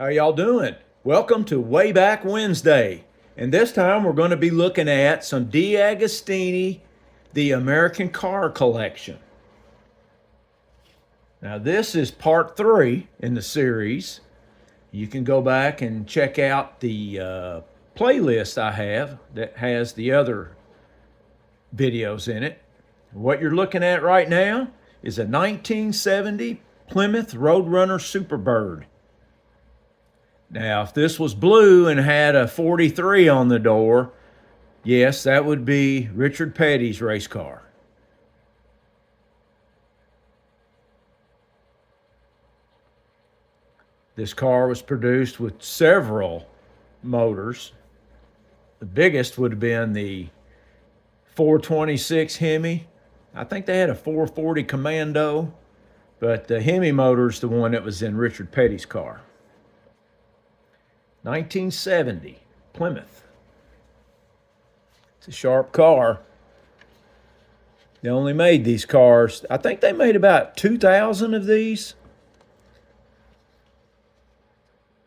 How y'all doing? Welcome to Way Back Wednesday. And this time we're going to be looking at some DeAgostini, the American Car Collection. Now this is part 3 in the series. You can go back and check out the playlist I have that has the other videos in it. What you're looking at right now is a 1970 Plymouth Roadrunner Superbird. Now, if this was blue and had a 43 on the door, yes, that would be Richard Petty's race car. This car was produced with several motors. The biggest would have been the 426 Hemi. I think they had a 440 Commando, but the Hemi motor's the one that was in Richard Petty's car. 1970 Plymouth. It's a sharp car. They only made these cars, I think they made about 2,000 of these.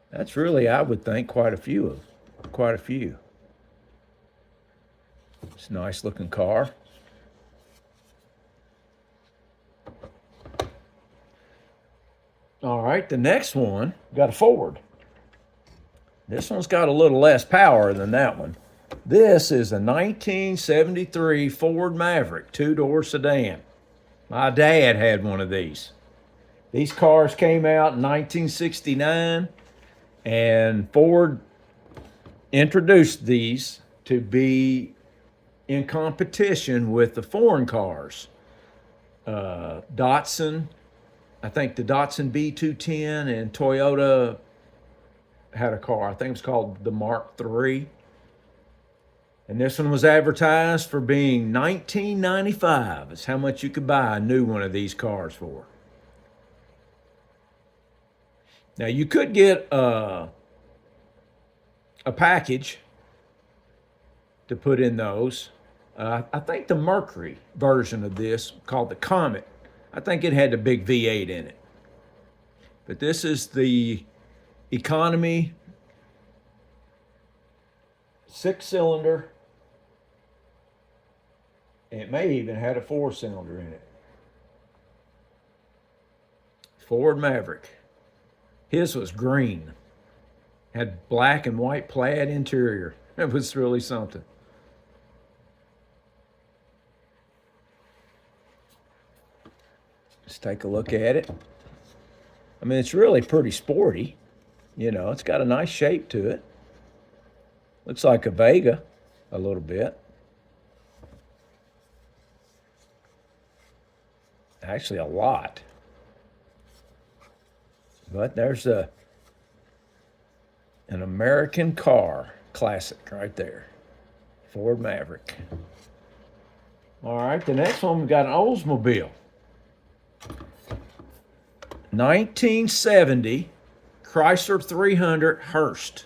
That's really, I would think, quite a few. It's a nice looking car. All right, the next one, got a Ford. This one's got a little less power than that one. This is a 1973 Ford Maverick 2-door sedan. My dad had one of these. These cars came out in 1969, and Ford introduced these to be in competition with the foreign cars. Datsun, I think the Datsun B210, and Toyota had a car, I think it was called the Mark III. And this one was advertised for being $19.95. That's how much you could buy a new one of these cars for. Now you could get a package to put in those. I think the Mercury version of this, called the Comet, I think it had the big V8 in it. But this is the economy 6-cylinder. It may even had a 4-cylinder in it. Ford Maverick. His was green. Had black and white plaid interior. It was really something. Let's take a look at it. I mean, it's really pretty sporty. You know, it's got a nice shape to it. Looks like a Vega a little bit. Actually, a lot. But there's an American car classic right there. Ford Maverick. All right, the next one, we've got an Oldsmobile. 1970 Chrysler 300 Hurst.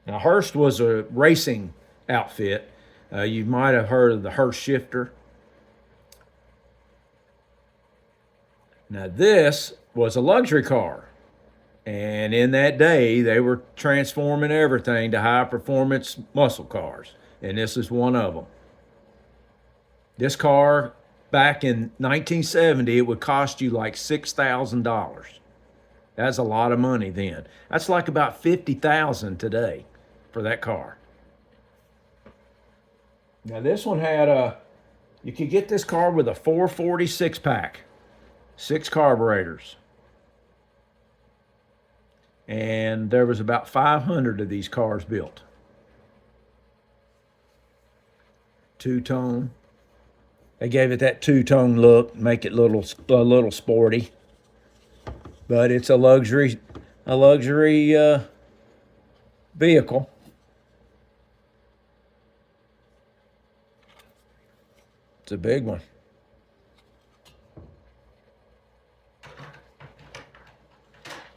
Now, Hurst was a racing outfit. You might have heard of the Hurst shifter. Now, this was a luxury car. And in that day, they were transforming everything to high-performance muscle cars. And this is one of them. This car, back in 1970, it would cost you like $6,000. That's a lot of money then. That's like about $50,000 today for that car. Now this one had you could get this car with a 440 6-pack, 6 carburetors. And there was about 500 of these cars built. Two-tone. They gave it that two-tone look, make it a little sporty. But it's a luxury vehicle. It's a big one.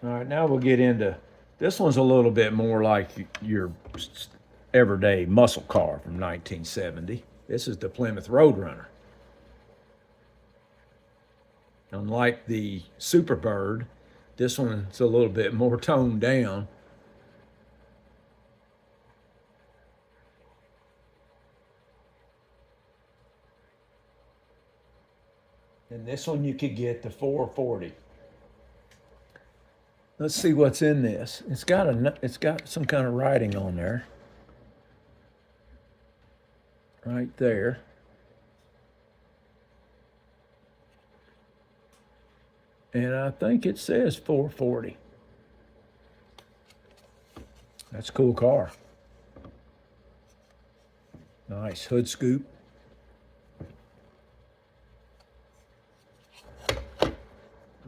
All right, now we'll get into, this one's a little bit more like your everyday muscle car from 1970. This is the Plymouth Roadrunner. Unlike the Superbird, This one's a little bit more toned down. And this one you could get the 440. Let's see what's in this. It's got some kind of writing on there. Right there. And I think it says 440. That's a cool car. Nice hood scoop.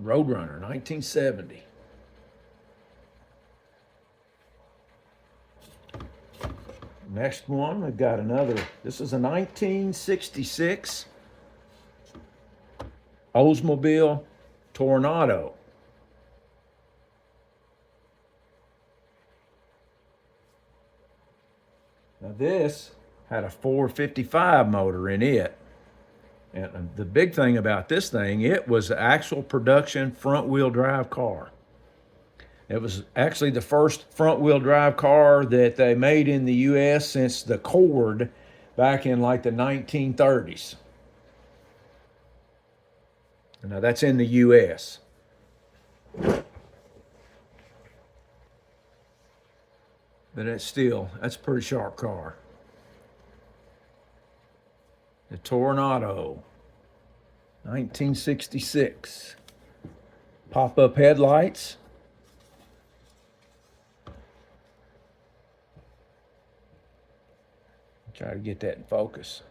Roadrunner, 1970. Next one, we've got another. This is a 1966 Oldsmobile Toronado. Now this had a 455 motor in it. And the big thing about this thing, it was an actual production front-wheel drive car. It was actually the first front-wheel drive car that they made in the U.S. since the Cord back in like the 1930s. Now that's in the U.S. But that's a pretty sharp car. The Toronado, 1966. Pop-up headlights. Try to get that in focus.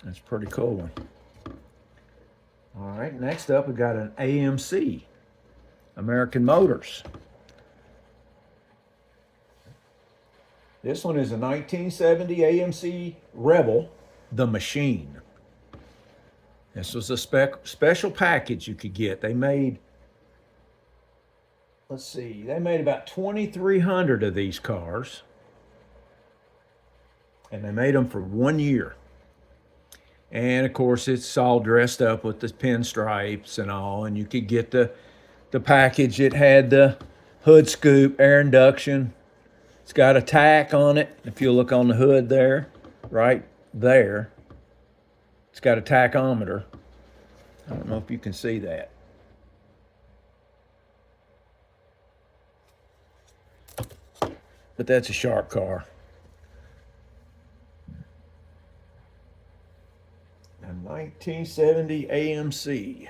That's a pretty cool one. All right, next up we got an AMC, American Motors. This one is a 1970 AMC Rebel, the Machine. This was a special package you could get. They made, let's see, they made about 2,300 of these cars. And they made them for 1 year. And of course, it's all dressed up with the pinstripes and all. And you could get the package. It had the hood scoop, air induction. It's got a tack on it. If you look on the hood there, right there, it's got a tachometer. I don't know if you can see that. But that's a sharp car. A 1970 AMC.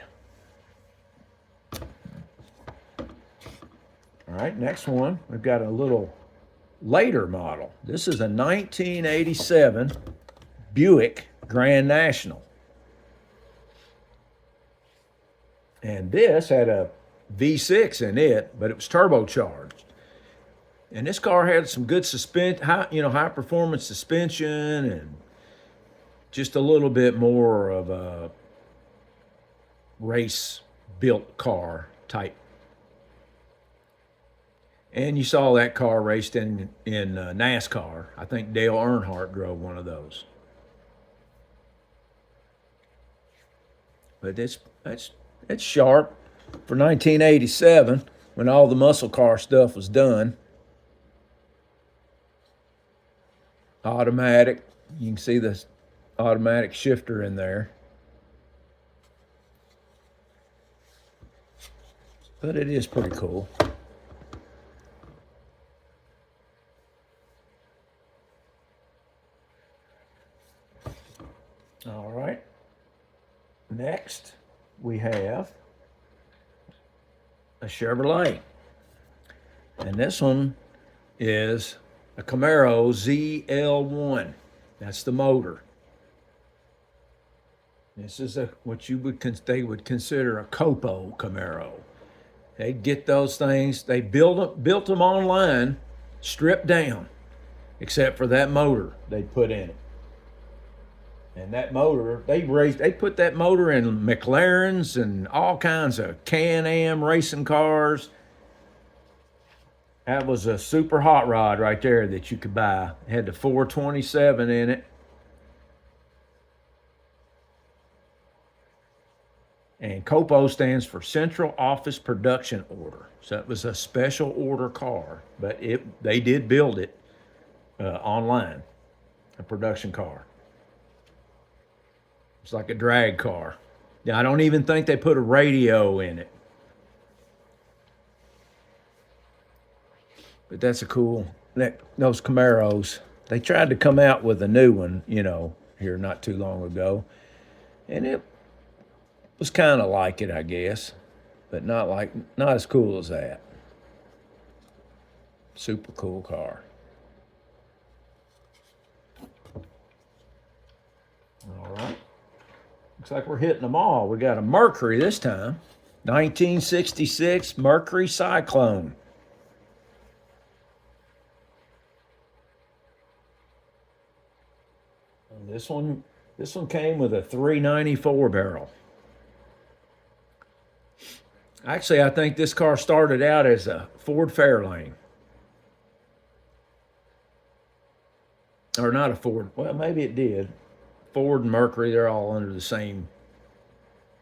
All right, next one, we've got a little later model. This is a 1987 Buick Grand National. And this had a V6 in it, but it was turbocharged. And this car had some good high performance suspension, and just a little bit more of a race built car type. And you saw that car raced in NASCAR. I think Dale Earnhardt drove one of those. But it's sharp for 1987 when all the muscle car stuff was done. Automatic. You can see the automatic shifter in there. But it is pretty cool. All right. Next, we have a Chevrolet. And this one is a Camaro ZL1. That's the motor. This is what they would consider a Copo Camaro. They'd get those things. They built them online, stripped down, except for that motor they'd put in it. And that motor, they put that motor in McLarens and all kinds of Can-Am racing cars. That was a super hot rod right there that you could buy. It had the 427 in it. And COPO stands for Central Office Production Order. So it was a special order car, but they did build it online, a production car. It's like a drag car. Now, I don't even think they put a radio in it. But that's a cool, those Camaros. They tried to come out with a new one, here not too long ago. And it was kind of like it, I guess, but not as cool as that. Super cool car. All right. Looks like we're hitting them all. We got a Mercury this time. 1966 Mercury Cyclone. And this one came with a 394 barrel. Actually, I think this car started out as a Ford Fairlane. Or not a Ford. Well, maybe it did. Ford and Mercury, they're all under the same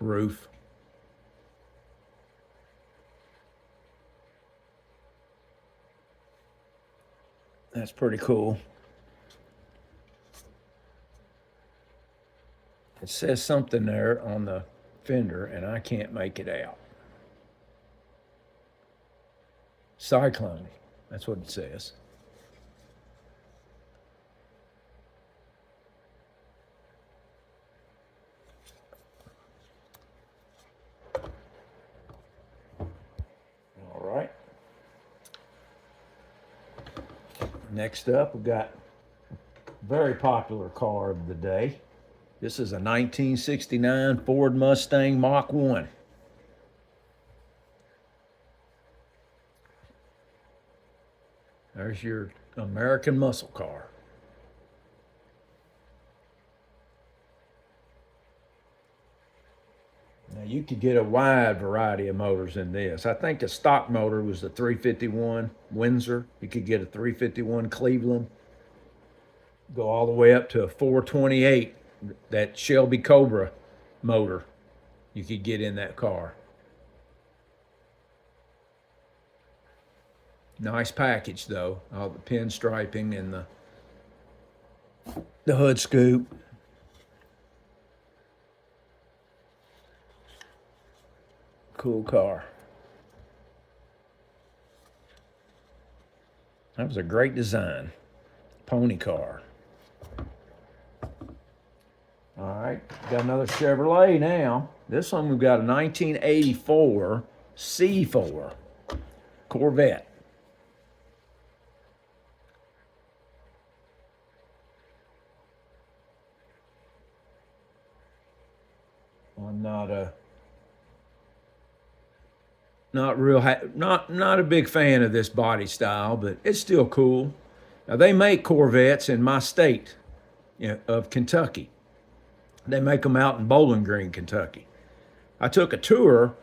roof. That's pretty cool. It says something there on the fender, and I can't make it out. Cyclone. That's what it says. All right. Next up, we've got a very popular car of the day. This is a 1969 Ford Mustang Mach One. There's your American muscle car. Now you could get a wide variety of motors in this. I think the stock motor was the 351 Windsor. You could get a 351 Cleveland. Go all the way up to a 428, that Shelby Cobra motor you could get in that car. Nice package though, all the pinstriping and the hood scoop. Cool car. That was a great design. Pony car. All right, got another Chevrolet now. This one we've got a 1984 C4 Corvette. I'm not a big fan of this body style, but it's still cool. Now they make Corvettes in my state, of Kentucky. They make them out in Bowling Green, Kentucky. I took a tour,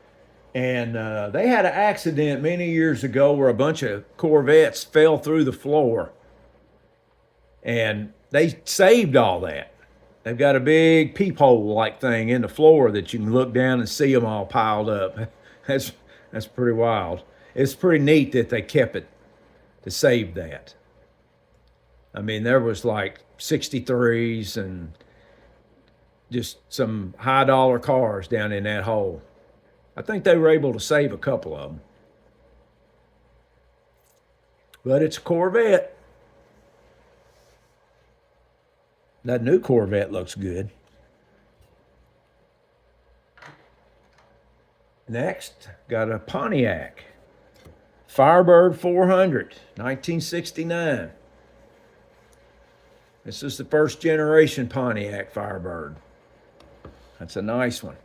and they had an accident many years ago where a bunch of Corvettes fell through the floor, and they saved all that. They've got a big peephole-like thing in the floor that you can look down and see them all piled up. That's pretty wild. It's pretty neat that they kept it to save that. I mean, there was like 63s and just some high-dollar cars down in that hole. I think they were able to save a couple of them. But it's a Corvette. That new Corvette looks good. Next, got a Pontiac Firebird 400, 1969. This is the first generation Pontiac Firebird. That's a nice one.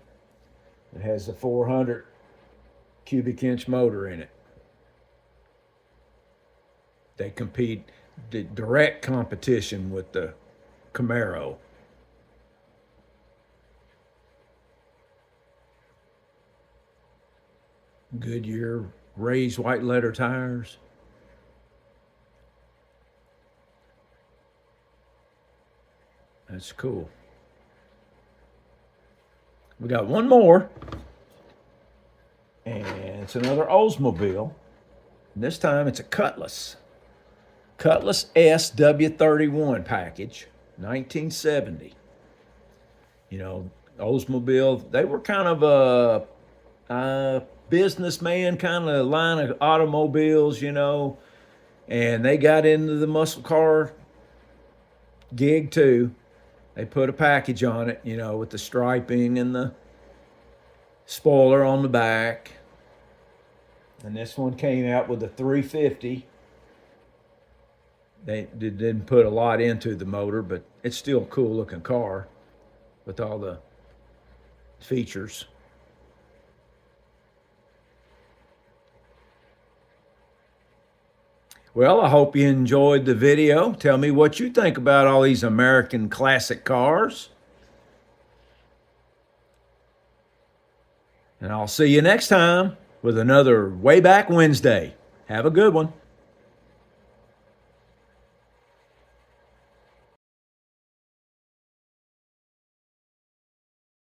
It has a 400 cubic inch motor in it. They compete, the direct competition with the Camaro. Goodyear raised white letter tires. That's cool. We got one more. It's another Oldsmobile. And this time it's a Cutlass. Cutlass SW31 package, 1970. You know, Oldsmobile, they were kind of a businessman kind of line of automobiles, you know, and they got into the muscle car gig too. They put a package on it, you know, with the striping and the spoiler on the back. And this one came out with a 350. They didn't put a lot into the motor, but it's still a cool looking car with all the features. Well, I hope you enjoyed the video. Tell me what you think about all these American classic cars. And I'll see you next time with another Way Back Wednesday. Have a good one.